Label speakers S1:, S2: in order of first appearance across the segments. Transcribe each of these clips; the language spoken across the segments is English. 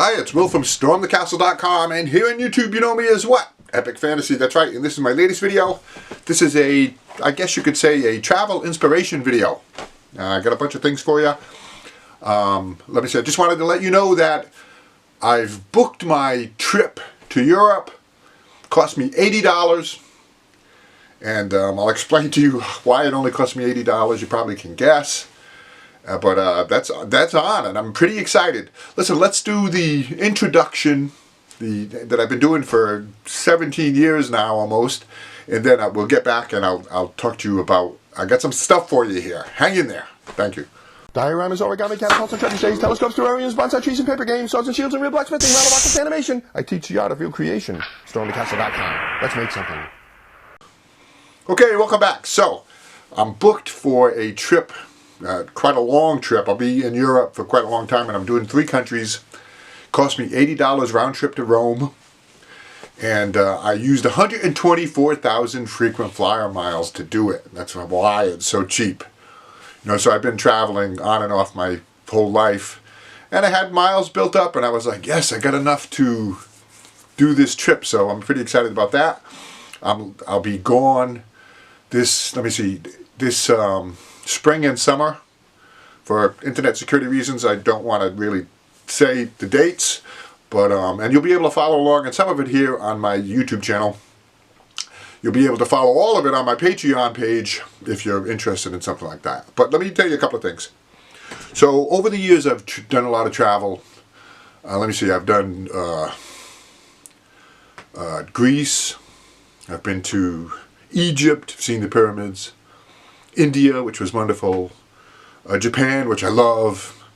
S1: Hi, it's Will from StormTheCastle.com, and here on YouTube you know me as what? Epic Fantasy, that's right, and this is my latest video. This is a, I guess you could say, a travel inspiration video. I got a bunch of things for you. Let me say, I just wanted to let you know that I've booked my trip to Europe. It cost me $80, and I'll explain to you why it only cost me $80. You probably can guess. But that's on, and I'm pretty excited. Listen, let's do the introduction that I've been doing for 17 years now almost, and then we'll get back and I'll talk to you about, I got some stuff for you here. Hang in there. Thank you. Dioramas, origami, catapults, and treasure stays, telescopes, terrariums, bonsai trees, and paper games, swords and shields, and real blacksmithing, model boxes, animation. I teach the art of real creation. StormTheCastle.com. Let's make something. Okay, welcome back. So, I'm booked for a trip. Quite a long trip. I'll be in Europe for quite a long time, and I'm doing 3 countries. Cost me $80 round trip to Rome, and I used 124,000 frequent flyer miles to do it. That's why it's so cheap. You know, so I've been traveling on and off my whole life, and I had miles built up, and I was like, yes, I got enough to do this trip. So I'm pretty excited about that. I'll be gone this. Let me see. This. Spring and summer. For internet security reasons, I don't want to really say the dates, but and you'll be able to follow along, and some of it here on my YouTube channel. You'll be able to follow all of it on my Patreon page if you're interested in something like that. But let me tell you a couple of things. So over the years, I've done a lot of travel. Let me see. I've done Greece. I've been to Egypt, seen the pyramids. India, which was wonderful, Japan, which I love,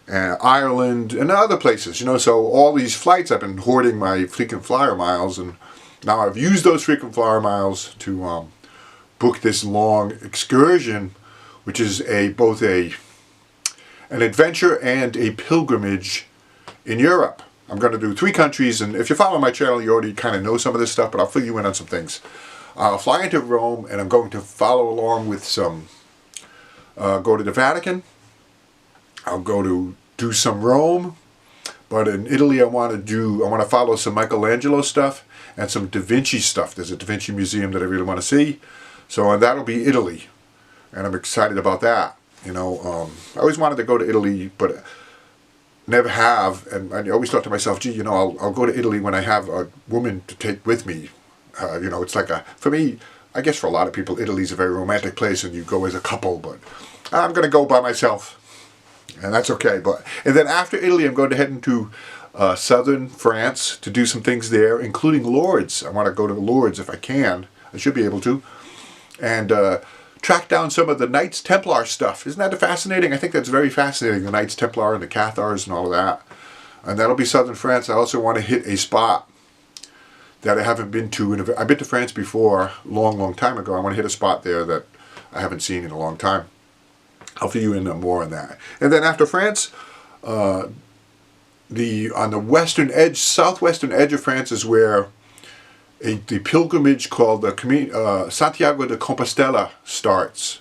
S1: and Ireland, and other places, you know. So all these flights, I've been hoarding my frequent flyer miles, and now I've used those frequent flyer miles to book this long excursion, which is both an adventure and a pilgrimage in Europe. I'm going to do 3 countries, and if you follow my channel, you already kind of know some of this stuff, but I'll fill you in on some things. I'll fly into Rome, and I'm going to follow along with some, go to the Vatican. I'll go to do some Rome, but in Italy I want to follow some Michelangelo stuff and some DaVinci stuff. There's a DaVinci museum that I really want to see. So and that'll be Italy, and I'm excited about that. You know, I always wanted to go to Italy, but never have, and I always thought to myself, gee, you know, I'll go to Italy when I have a woman to take with me. You know, it's like for me, I guess for a lot of people, Italy's a very romantic place and you go as a couple, but I'm going to go by myself, and that's okay. And then after Italy, I'm going to head into southern France to do some things there, including Lourdes. I want to go to Lourdes if I can. I should be able to. And track down some of the Knights Templar stuff. Isn't that fascinating? I think that's very fascinating, the Knights Templar and the Cathars and all of that. And that'll be southern France. I also want to hit a spot that I haven't been to. I've been to France before, long time ago. I want to hit a spot there that I haven't seen in a long time. I'll fill you in more on that. And then after France, on the western edge, southwestern edge of France is where the pilgrimage called the Camino, Santiago de Compostela starts.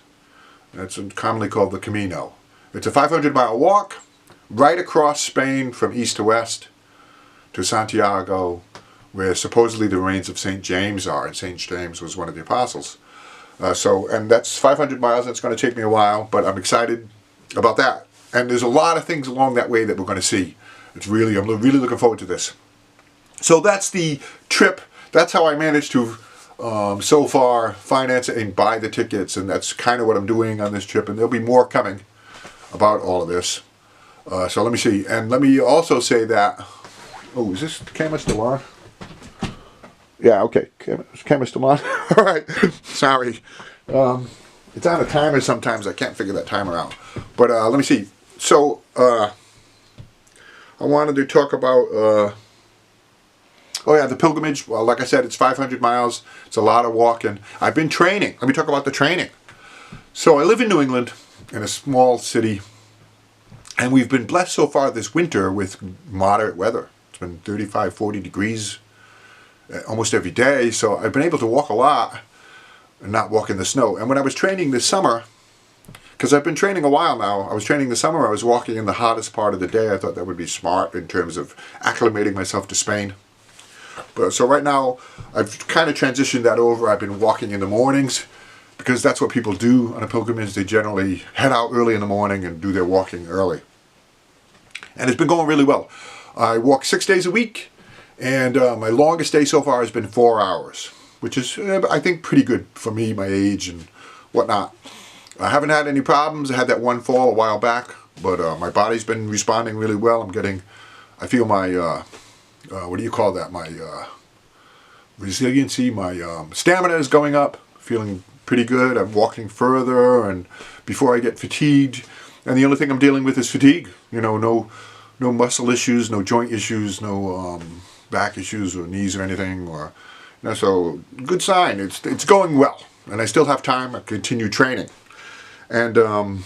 S1: That's commonly called the Camino. It's a 500-mile walk right across Spain from east to west to Santiago, where supposedly the remains of St. James are, and St. James was one of the apostles. And that's 500 miles, and it's going to take me a while, but I'm excited about that. And there's a lot of things along that way that we're going to see. I'm really looking forward to this. So that's the trip. That's how I managed to, so far, finance it and buy the tickets, and that's kind of what I'm doing on this trip, and there'll be more coming about all of this. So let me see, and let me also say that, oh, is this camera still on? Yeah, okay. Camera's still on. All right. Sorry. It's on a timer sometimes. I can't figure that timer out. But let me see. So, I wanted to talk about, oh yeah, the pilgrimage. Well, like I said, it's 500 miles. It's a lot of walking. I've been training. Let me talk about the training. So, I live in New England, in a small city, and we've been blessed so far this winter with moderate weather. It's been 35, 40 degrees almost every day, so I've been able to walk a lot and not walk in the snow. And when I was training this summer, because I've been training a while now. I was training this summer. I was walking in the hottest part of the day. I thought that would be smart in terms of acclimating myself to Spain. But so right now, I've kind of transitioned that over. I've been walking in the mornings because that's what people do on a pilgrimage. They generally head out early in the morning and do their walking early. And it's been going really well. I walk 6 days a week, and my longest day so far has been 4 hours, which is, I think, pretty good for me, my age and whatnot. I haven't had any problems. I had that one fall a while back, but my body's been responding really well. I feel my, what do you call that? My resiliency, my stamina is going up, feeling pretty good. I'm walking further and before I get fatigued. And the only thing I'm dealing with is fatigue. You know, no muscle issues, no joint issues, no back issues or knees or anything. Or, you know, so good sign. It's going well, and I still have time. I continue training. And I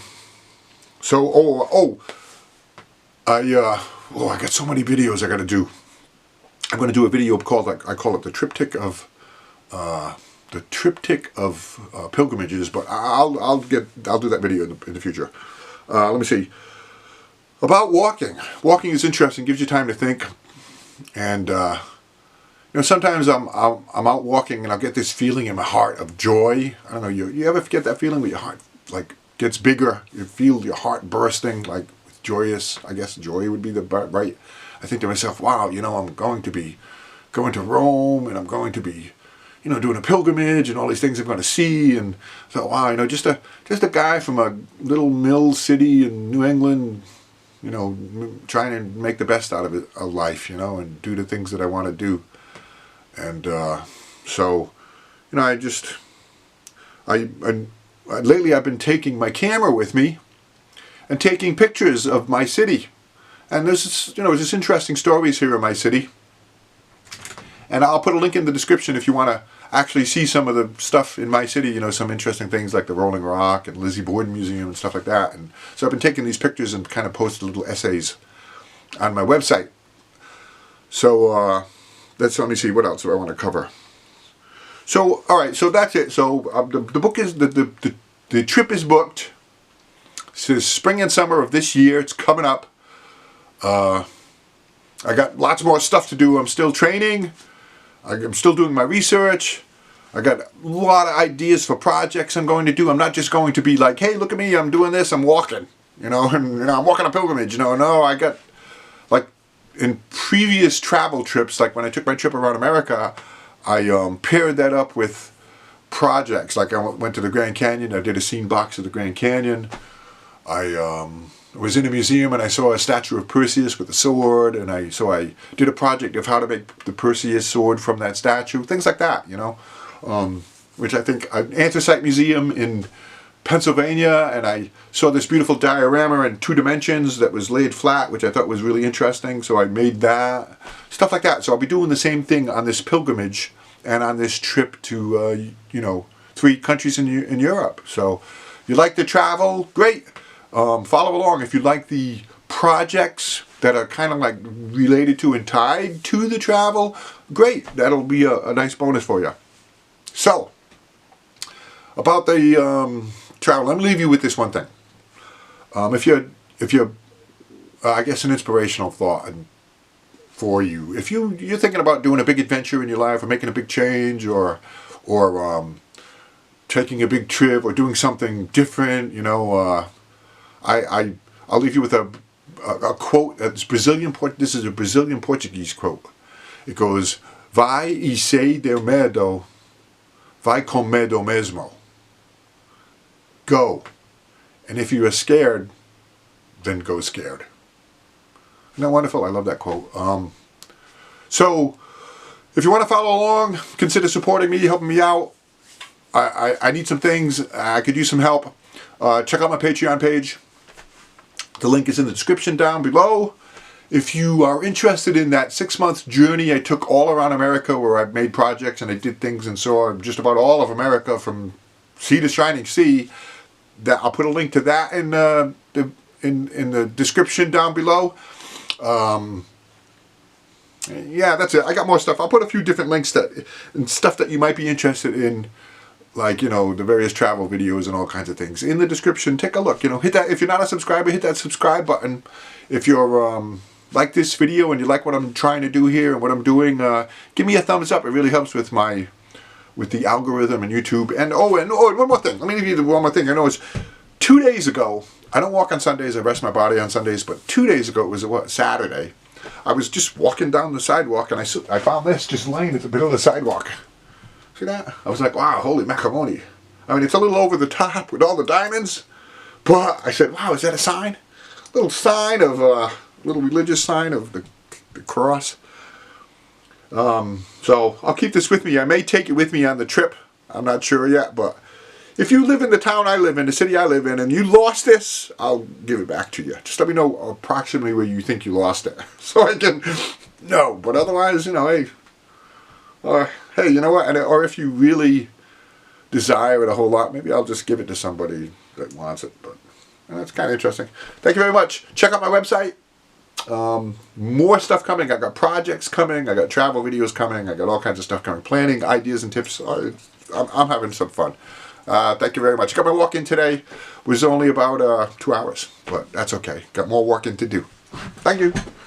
S1: got so many videos I got to do. I'm going to do a video called, like, I call it the triptych of pilgrimages. But I'll do that video in the future. Let me see. About walking. Walking is interesting. Gives you time to think. And you know, sometimes I'm out walking and I'll get this feeling in my heart of joy. I don't know. You ever get that feeling where your heart like gets bigger? You feel your heart bursting, like joyous. I guess joy would be the right. I think to myself, wow, you know, I'm going to be going to Rome, and I'm going to be, you know, doing a pilgrimage and all these things I'm going to see. And so, wow, you know, just a guy from a little mill city in New England, you know, trying to make the best out of life, you know, and do the things that I want to do. And so, you know, lately I've been taking my camera with me and taking pictures of my city. And there's, you know, just interesting stories here in my city. And I'll put a link in the description if you want to actually see some of the stuff in my city, you know, some interesting things like the Rolling Rock and Lizzie Borden Museum and stuff like that. And so I've been taking these pictures and kind of posted little essays on my website. So let me see, what else do I want to cover? So, all right, so that's it. So the book is, the trip is booked. It says spring and summer of this year. It's coming up. I got lots more stuff to do. I'm still training. I'm still doing my research. I got a lot of ideas for projects I'm going to do. I'm not just going to be like, hey, look at me, I'm doing this, I'm walking, you know, and you know, I'm walking a pilgrimage, you know. No, I got, like, in previous travel trips, like when I took my trip around America, I paired that up with projects. Like I went to the Grand Canyon, I did a scene box of the Grand Canyon. I was in a museum and I saw a statue of Perseus with a sword, and so I did a project of how to make the Perseus sword from that statue, things like that, you know, which I think, an anthracite museum in Pennsylvania, and I saw this beautiful diorama in 2 dimensions that was laid flat, which I thought was really interesting, so I made that, stuff like that. So I'll be doing the same thing on this pilgrimage and on this trip to, you know, 3 countries in Europe. So you like to travel? Great. Follow along if you like the projects that are kind of like related to and tied to the travel. Great, that'll be a nice bonus for you. So, about the travel, let me leave you with this one thing. If you're, I guess, an inspirational thought for you. If you're thinking about doing a big adventure in your life, or making a big change, or taking a big trip, or doing something different, you know. I'll leave you with a quote. This is a Brazilian Portuguese quote. It goes, "Vai e se der medo, vai com medo mesmo." Go, and if you are scared, then go scared. Isn't that wonderful? I love that quote. So, if you want to follow along, consider supporting me, helping me out. I need some things. I could use some help. Check out my Patreon page. The link is in the description down below. If you are interested in that 6-month journey I took all around America, where I made projects and I did things and saw just about all of America from sea to shining sea, that I'll put a link to that in the description down below. Yeah, that's it. I got more stuff. I'll put a few different links and stuff that you might be interested in like, you know, the various travel videos and all kinds of things. In the description, take a look. You know, hit that, if you're not a subscriber, hit that subscribe button. If you're like this video and you like what I'm trying to do here and what I'm doing, give me a thumbs up. It really helps with the algorithm and YouTube. And one more thing. Let me give you one more thing. I know it's 2 days ago. I don't walk on Sundays. I rest my body on Sundays. But 2 days ago, it was Saturday. I was just walking down the sidewalk and I found this just laying at the middle of the sidewalk. See that? I was like, wow, holy macaroni. I mean, it's a little over the top with all the diamonds. But I said, wow, is that a sign? Little sign of, little religious sign of the cross. So I'll keep this with me. I may take it with me on the trip. I'm not sure yet, but if you live in the town I live in, the city I live in, and you lost this, I'll give it back to you. Just let me know approximately where you think you lost it, so I can know. But otherwise, you know, hey, you know what? Or if you really desire it a whole lot, maybe I'll just give it to somebody that wants it. But that's kind of interesting. Thank you very much. Check out my website. More stuff coming. I got projects coming. I got travel videos coming. I got all kinds of stuff coming. Planning, ideas, and tips. I'm having some fun. Thank you very much. Got my walk-in today. Was only about 2 hours, but that's okay. Got more walking to do. Thank you.